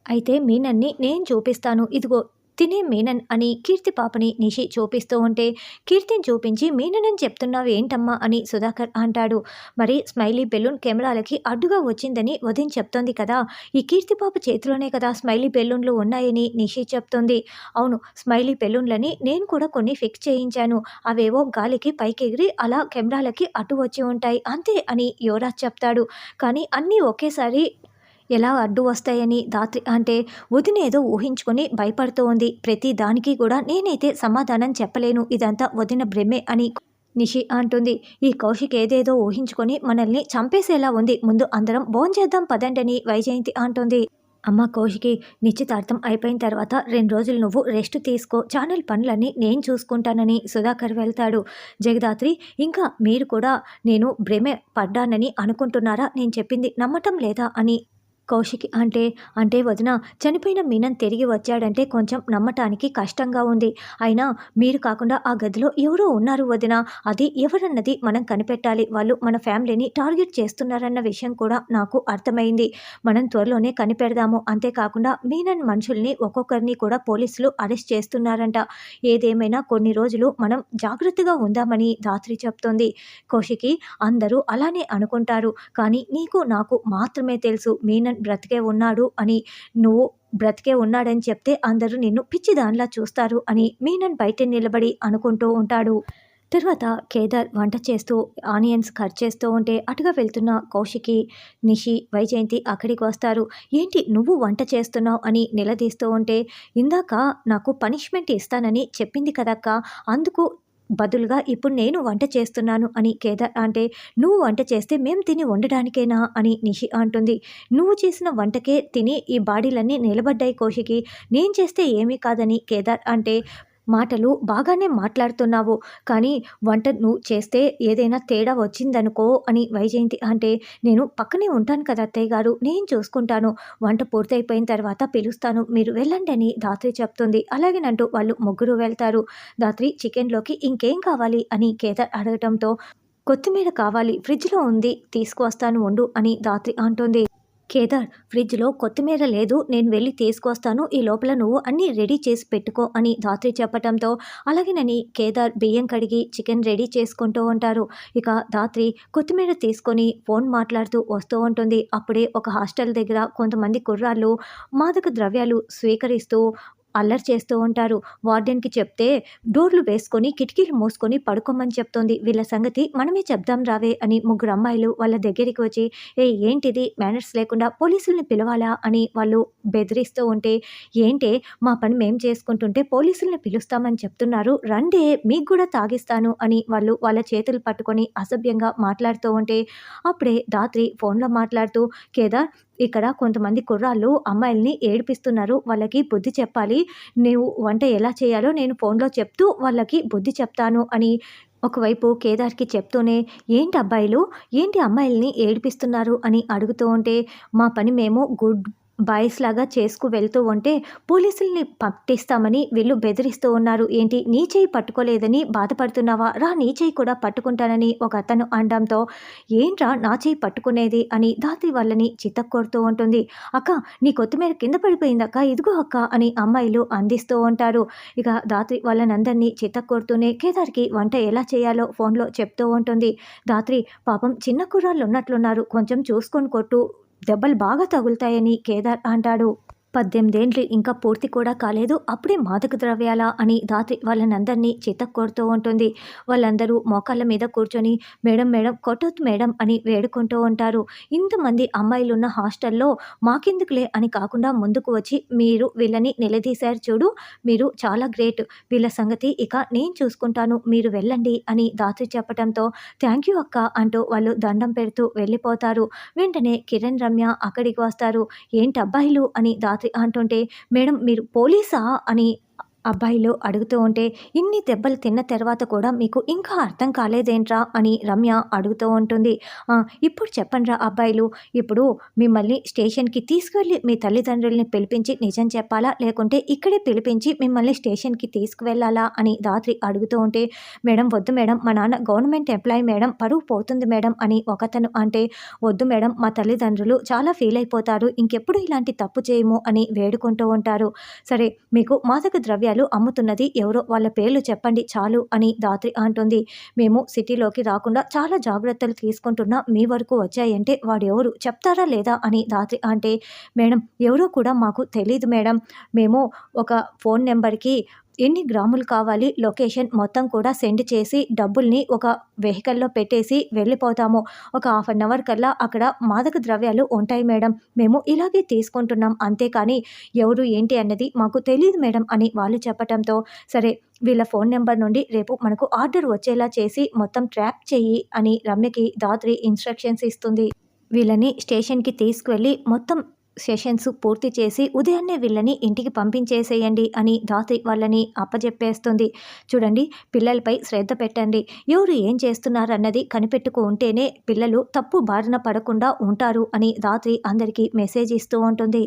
అయితే మీనన్ని నేను చూపిస్తాను. ఇదిగో తినే మీనన్ అని కీర్తి పాపని నిషి చూపిస్తూ ఉంటే, కీర్తిని చూపించి మీననని చెప్తున్నావు ఏంటమ్మా అని సుధాకర్ అంటాడు. మరి స్మైలీ బెలూన్ కెమెరాలకి అడ్డుగా వచ్చిందని వదిన చెప్తోంది కదా! ఈ కీర్తి పాప చేతిలోనే కదా స్మైలీ బెలూన్లు ఉన్నాయని నిషి చెప్తుంది. అవును, స్మైలీ బెలూన్లని నేను కూడా కొన్ని ఫిక్స్ చేయించాను. అవేవో గాలికి పైకెగిరి అలా కెమెరాలకి అడ్డు వచ్చి ఉంటాయి అంతే అని యువరాజ్ చెప్తాడు. కానీ అన్నీ ఒకేసారి ఎలా అడ్డు వస్తాయని ధాత్రి అంటే వదిన ఏదో ఊహించుకొని భయపడుతూ ఉంది. ప్రతి దానికి కూడా నేనైతే సమాధానం చెప్పలేను. ఇదంతా వదిన భ్రమే అని నిషి అంటుంది. ఈ కౌశిక్ ఏదేదో ఊహించుకొని మనల్ని చంపేసేలా ఉంది. ముందు అందరం భోంచేద్దాం పదండని వైజయంతి అంటుంది. అమ్మ కౌశికి, నిశ్చితార్థం అయిపోయిన తర్వాత 2 రోజులు నువ్వు రెస్ట్ తీసుకో. ఛానల్ పనులన్నీ నేను చూసుకుంటానని సుధాకర్ వెళ్తాడు. జగదాత్రి, ఇంకా మీరు కూడా నేను భ్రమే పడ్డానని అనుకుంటున్నారా? నేను చెప్పింది నమ్మటం లేదా అని కౌశికి అంటే వదిన, చనిపోయిన మీనన్ తిరిగి వచ్చాడంటే కొంచెం నమ్మటానికి కష్టంగా ఉంది. అయినా మీరు కాకుండా ఆ గదిలో ఎవరో ఉన్నారు వదిన. అది ఎవరన్నది మనం కనిపెట్టాలి. వాళ్ళు మన ఫ్యామిలీని టార్గెట్ చేస్తున్నారన్న విషయం కూడా నాకు అర్థమైంది. మనం త్వరలోనే కనిపెడదాము. అంతేకాకుండా మీనన్ మనుషుల్ని ఒక్కొక్కరిని కూడా పోలీసులు అరెస్ట్ చేస్తున్నారంట. ఏదేమైనా కొన్ని రోజులు మనం జాగ్రత్తగా ఉందామని ధాత్రి చెప్తోంది. కౌశికి, అందరూ అలానే అనుకుంటారు. కానీ నీకు నాకు మాత్రమే తెలుసు మీనన్ బ్రతికే ఉన్నాడు అని. నువ్వు బ్రతికే ఉన్నాడని చెప్తే అందరూ నిన్ను పిచ్చిదానిలా చూస్తారు అని మీనన్ బయట నిలబడి అనుకుంటూ ఉంటాడు. తర్వాత కేదార్ వంట చేస్తూ ఆనియన్స్ కట్ చేస్తూ ఉంటే అటుగా వెళ్తున్న కౌశికి, నిషి, వైజయంతి అక్కడికి వస్తారు. ఏంటి నువ్వు వంట చేస్తున్నావు అని నిలదీస్తూ ఉంటే, ఇందాక నాకు పనిష్మెంట్ ఇస్తానని చెప్పింది కదక్క, అందుకు బదులుగా ఇప్పుడు నేను వంట చేస్తున్నాను అని కేదార్ అంటే, నువ్వు వంట చేస్తే మేము తిని ఉండడానికేనా అని నిషి అంటుంది. నువ్వు చేసిన వంటకే తిని ఈ బాడీలన్నీ నిలబడ్డాయి కౌశికి, నేను చేస్తే ఏమీ కాదని కేదార్ అంటే, మాటలు బాగానే మాట్లాడుతున్నావు, కానీ వంట నువ్వు చేస్తే ఏదైనా తేడా వచ్చిందనుకో అని వైజయంతి అంటే, నేను పక్కనే ఉంటాను కదా అత్తయ్య గారు, నేను చూసుకుంటాను. వంట పూర్తయిపోయిన తర్వాత పిలుస్తాను, మీరు వెళ్ళండి అని ధాత్రి చెప్తుంది. అలాగేనంటూ వాళ్ళు ముగ్గురు వెళ్తారు. ధాత్రి, చికెన్లోకి ఇంకేం కావాలి అని కేదార్ అడగటంతో, కొత్తిమీర కావాలి, ఫ్రిడ్జ్లో ఉంది, తీసుకువస్తాను ఉండు అని ధాత్రి అంటుంది. కేదార్, ఫ్రిడ్జ్లో కొత్తిమీర లేదు, నేను వెళ్ళి తీసుకొస్తాను, ఈ లోపల నువ్వు అన్నీ రెడీ చేసి పెట్టుకో అని ధాత్రి చెప్పటంతో అలాగేనని కేదార్ బియ్యం కడిగి చికెన్ రెడీ చేసుకుంటూ ఉంటారు. ఇక ధాత్రి కొత్తిమీర తీసుకొని ఫోన్ మాట్లాడుతూ వస్తూ ఉంటుంది. అప్పుడే ఒక హాస్టల్ దగ్గర కొంతమంది కుర్రాళ్ళు మాదక ద్రవ్యాలు స్వీకరిస్తూ అల్లరి చేస్తూ ఉంటారు. వార్డెన్కి చెప్తే డోర్లు వేసుకొని కిటికీలు మూసుకొని పడుకోమని చెప్తోంది. వీళ్ళ సంగతి మనమే చెప్దాం రావే అని ముగ్గురు అమ్మాయిలు వాళ్ళ దగ్గరికి వచ్చి, ఏంటిది మేనర్స్ లేకుండా పోలీసుల్ని పిలవాలా అని వాళ్ళు బెదిరిస్తూ ఉంటే, ఏంటే మా పని మేము చేసుకుంటుంటే పోలీసుల్ని పిలుస్తామని చెప్తున్నారు, రండే మీకు కూడా తాగిస్తాను అని వాళ్ళు వాళ్ళ చేతులు పట్టుకొని అసభ్యంగా మాట్లాడుతూ ఉంటే, అప్పుడే ధాత్రి ఫోన్లో మాట్లాడుతూ, కేదార్, ఇక్కడ కొంతమంది కుర్రాళ్ళు అమ్మాయిల్ని ఏడిపిస్తున్నారు, వాళ్ళకి బుద్ధి చెప్పాలి, నువ్వు వంట ఎలా చేయాలో నేను ఫోన్లో చెప్తూ వాళ్ళకి బుద్ధి చెప్తాను అని ఒకవైపు కేదార్కి చెప్తూనే, ఏంటి అబ్బాయిలు, ఏంటి అమ్మాయిల్ని ఏడిపిస్తున్నారు అని అడుగుతూ ఉంటే, మా పని మేము గుడ్ బాయ్స్ లాగా చేసుకు వెళ్తూ ఉంటే పోలీసుల్ని పట్టిస్తామని వీళ్ళు బెదిరిస్తూ ఉన్నారు. ఏంటి నీ చేయి పట్టుకోలేదని బాధపడుతున్నావా, రా నీ చేయి కూడా పట్టుకుంటానని ఒక అతను అనడంతో, ఏంట్రా నా చేయి పట్టుకునేది అని ధాత్రి వాళ్ళని చితక్కొడుతూ ఉంటుంది. అక్క, నీ కొత్తిమీర కింద పడిపోయిందక్క, ఇదిగో అక్క అని అమ్మాయిలు అందిస్తూ ఉంటారు. ఇక ధాత్రి వాళ్ళనందరినీ చితక్కొడుతూనే కేదార్కి వంట ఎలా చేయాలో ఫోన్లో చెప్తూ ఉంటుంది. ధాత్రి, పాపం చిన్న కుర్రాళ్ళు ఉన్నట్లున్నారు, కొంచెం చూసుకొని కొట్టు, దెబ్బలు బాగా తగులుతాయని కేదార్ అంటాడు. 18 ఏండ్లు ఇంకా పూర్తి కూడా కాలేదు, అప్పుడే మాదక ద్రవ్యాల అని ధాత్రి వాళ్ళనందరినీ చితక్కొడుతూ ఉంటుంది. వాళ్ళందరూ మోకాళ్ళ మీద కూర్చొని, మేడం మేడం కొట్టొద్దు మేడం అని వేడుకుంటూ ఉంటారు. ఇంతమంది అమ్మాయిలున్న హాస్టల్లో మాకెందుకులే అని కాకుండా ముందుకు వచ్చి మీరు వీళ్ళని నిలదీశారు చూడు, మీరు చాలా గ్రేట్, వీళ్ళ సంగతి ఇక నేను చూసుకుంటాను, మీరు వెళ్ళండి అని ధాత్రి చెప్పడంతో, థ్యాంక్ యూ అక్క అంటూ వాళ్ళు దండం పెడుతూ వెళ్ళిపోతారు. వెంటనే కిరణ్, రమ్య అక్కడికి వస్తారు. ఏంటి అబ్బాయిలు అని ధాత్రి అంటుంటే, మేడం మీరు పోలీసా అని అబ్బాయిలు అడుగుతూ ఉంటే, "ఇన్ని దెబ్బలు తిన్న తర్వాత కూడా మీకు ఇంకా అర్థం కాలేదేంట్రా?" అని రమ్య అడుగుతూ ఉంటుంది. ఇప్పుడు చెప్పండ్రా అబ్బాయిలు, ఇప్పుడు మిమ్మల్ని స్టేషన్‌కి తీసుకువెళ్ళి మీ తల్లిదండ్రుల్ని పిలిపించి నిజం చెప్పాలా? లేకుంటే ఇక్కడే పిలిపించి మిమ్మల్ని స్టేషన్‌కి తీసుకువెళ్ళాలా?" అని ధాత్రి అడుగుతూ ఉంటే, "మేడం వద్దు మేడం, మా నాన్న గవర్నమెంట్ ఎంప్లాయీ మేడం, పరువు పోతుంది మేడం" అని ఒకతను అంటే, "వద్దు మేడం, మా తల్లిదండ్రులు చాలా ఫీల్ అయిపోతారు. ఇంకెప్పుడు ఇలాంటి తప్పు చేయము" అని వేడుకుంటూ ఉంటారు. "సరే, మీకు మాదక ద్రవ్యాలు అమ్ముతున్నది ఎవరో వాళ్ళ పేర్లు చెప్పండి చాలు" అని ధాత్రి అంటుంది. "మేము సిటీలోకి రాకుండా చాలా జాగ్రత్తలు తీసుకుంటున్నా మీ వరకు వచ్చాయంటే వాడెవరు చెప్తారా లేదా?" అని ధాత్రి అంటే, "మేడం ఎవరో కూడా మాకు తెలీదు మేడం. మేము ఒక ఫోన్ నెంబర్‌కి ఎన్ని గ్రాములు కావాలి లొకేషన్ మొత్తం కూడా సెండ్ చేసి డబ్బుల్ని ఒక వెహికల్‌లో పెట్టేసి వెళ్ళిపోతాము. ఒక హాఫ్ అన్ అవర్ కల్లా అక్కడ మాదక ద్రవ్యాలు ఉంటాయి మేడం. మేము ఇలాగే తీసుకుంటున్నాం. అంతేకానీ ఎవరు ఏంటి అన్నది మాకు తెలీదు మేడం" అని వాళ్ళు చెప్పటంతో, "సరే, వీళ్ళ ఫోన్ నెంబర్ నుండి రేపు మనకు ఆర్డర్ వచ్చేలా చేసి మొత్తం ట్రాప్ చెయ్యి" అని రమ్యకి ధాత్రి ఇన్‌స్ట్రక్షన్స్ ఇస్తుంది. వీళ్ళని స్టేషన్‌కి తీసుకువెళ్ళి మొత్తం సెషన్స్ పూర్తి చేసి ఉదయాన్నే వీళ్ళని ఇంటికి పంపించేసేయండి అని ధాత్రి వాళ్ళని అప్పజెప్పేస్తుంది. చూడండి, పిల్లలపై శ్రద్ధ పెట్టండి. ఎవరు ఏం చేస్తున్నారన్నది కనిపెట్టుకు ఉంటేనే పిల్లలు తప్పు బారిన పడకుండా ఉంటారు అని ధాత్రి అందరికీ మెసేజ్ ఇస్తూ ఉంటుంది.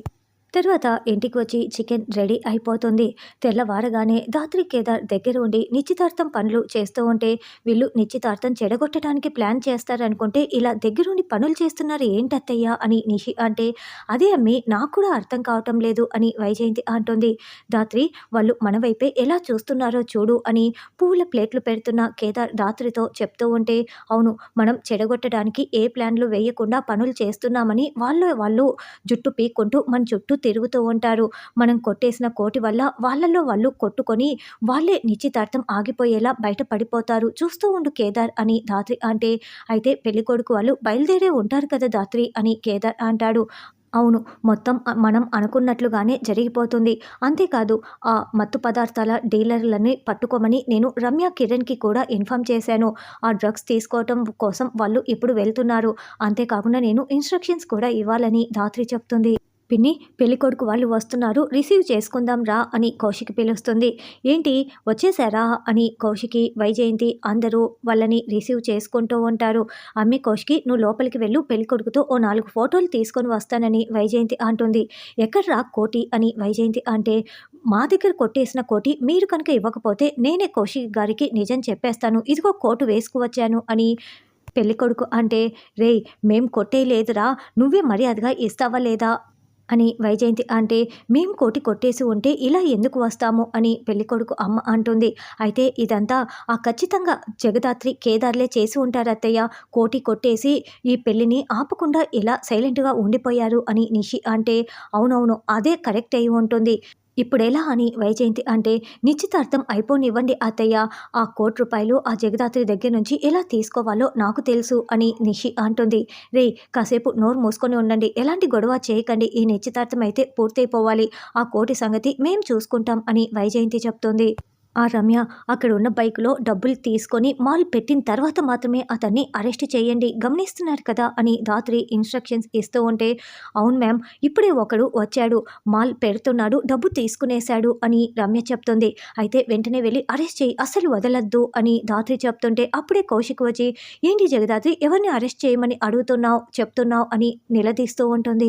తర్వాత ఇంటికి వచ్చి చికెన్ రెడీ అయిపోతుంది. తెల్లవారగానే ధాత్రి కేదార్ దగ్గర ఉండి నిశ్చితార్థం పనులు చేస్తూ ఉంటే, వీళ్ళు నిశ్చితార్థం చెడగొట్టడానికి ప్లాన్ చేస్తారనుకుంటే ఇలా దగ్గరుండి పనులు చేస్తున్నారు ఏంటత్తయ్య అని నిషి అంటే, "అదే అమ్మి, నాకు కూడా అర్థం కావటం లేదు" అని వైజయంతి అంటుంది. "ధాత్రి, వాళ్ళు మన వైపే ఎలా చూస్తున్నారో చూడు" అని పువ్వుల ప్లేట్లు పెడుతున్న కేదార్ ధాత్రితో చెప్తూ ఉంటే, "అవును, మనం చెడగొట్టడానికి ఏ ప్లాన్లు వేయకుండా పనులు చేస్తున్నామని వాళ్ళు జుట్టు పీక్కుంటూ మన చుట్టూ తిరుగుతూ ఉంటారు. మనం కొట్టేసిన కోటి వల్ల వాళ్ళలో వాళ్ళు కొట్టుకొని వాళ్ళే నిశ్చితార్థం ఆగిపోయేలా బయట పడిపోతారు. చూస్తూ ఉండు కేదార్" అని ధాత్రి అంటే, "అయితే పెళ్ళికొడుకు వాళ్ళు బయలుదేరే ఉంటారు కదా ధాత్రి" అని కేదార్ అంటాడు. "అవును, మొత్తం మనం అనుకున్నట్లుగానే జరిగిపోతుంది. అంతేకాదు, ఆ మత్తు పదార్థాల డీలర్లని పట్టుకోమని నేను రమ్య, కిరణ్‌కి కూడా ఇన్ఫార్మ్ చేశాను. ఆ డ్రగ్స్ తీసుకోవటం కోసం వాళ్ళు ఇప్పుడు వెళ్తున్నారు. అంతేకాకుండా నేను ఇన్‌స్ట్రక్షన్స్ కూడా ఇవ్వాలని" ధాత్రి చెప్తుంది. "పిన్ని, పెళ్ళికొడుకు వాళ్ళు వస్తున్నారు, రిసీవ్ చేసుకుందాం రా" అని కౌశికి పిలుస్తుంది. "ఏంటి వచ్చేసారా?" అని కౌశికి, వైజయంతి అందరూ వాళ్ళని రిసీవ్ చేసుకుంటూ ఉంటారు. "అమ్మి కౌశికి, నువ్వు లోపలికి వెళ్ళు, పెళ్ళికొడుకుతో ఓ 4 ఫోటోలు తీసుకొని వస్తానని" వైజయంతి అంటుంది. "ఎక్కడ్రా కోటి?" అని వైజయంతి అంటే, "మా దగ్గర కొట్టేసిన కోటి మీరు కనుక ఇవ్వకపోతే నేనే కౌశిక్ గారికి నిజం చెప్పేస్తాను. ఇదిగో కోటు వేసుకువచ్చాను" అని పెళ్ళికొడుకు అంటే, "రేయ్, మేం కొట్టేయలేదురా, నువ్వే మర్యాదగా ఇస్తావా లేదా" అని వైజయంతి అంటే, "మేం కోటి కొట్టేసి ఉంటే ఇలా ఎందుకు వస్తాము" అని పెళ్ళికొడుకు అమ్మ అంటుంది. "అయితే ఇదంతా ఖచ్చితంగా జగదాత్రి, కేదార్లే చేసి ఉంటారు అత్తయ్య. కోటి కొట్టేసి ఈ పెళ్ళిని ఆపకుండా ఇలా సైలెంట్‌గా ఉండిపోయారు" అని నిషి అంటే, "అవునవును, అదే కరెక్ట్ అయి ఉంటుంది. ఇప్పుడెలా" అని వైజయంతి అంటే, "నిశ్చితార్థం అయిపోనివ్వండి అత్తయ్య. ఆ ₹1,00,00,000 ఆ జగదాత్రి దగ్గర నుంచి ఎలా తీసుకోవాలో నాకు తెలుసు" అని నిషి అంటుంది. "రేయ్, కాసేపు నోరు మూసుకొని ఉండండి. ఎలాంటి గొడవ చేయకండి. ఈ నిశ్చితార్థం అయితే పూర్తయిపోవాలి. ఆ కోటి సంగతి మేం చూసుకుంటాం" అని వైజయంతి చెప్తుంది. ఆ రమ్య అక్కడున్న బైక్‌లో డబ్బులు తీసుకొని మాల్ పెట్టిన తర్వాత మాత్రమే అతన్ని అరెస్ట్ చేయండి. గమనిస్తున్నారు కదా అని ధాత్రి ఇన్‌స్ట్రక్షన్స్ ఇస్తూ ఉంటే, "అవును మ్యామ్, ఇప్పుడే ఒకడు వచ్చాడు. మాల్ పెడుతున్నాడు, డబ్బు తీసుకునేశాడు" అని రమ్య చెప్తుంది. "అయితే వెంటనే వెళ్ళి అరెస్ట్ చెయ్యి, అస్సలు వదలొద్దు" అని ధాత్రి చెప్తుంటే అప్పుడే కౌశిక్ వచ్చి, "ఏంటి జగదాత్రి, ఎవరిని అరెస్ట్ చేయమని చెప్తున్నావు" అని నిలదీస్తూ ఉంటుంది.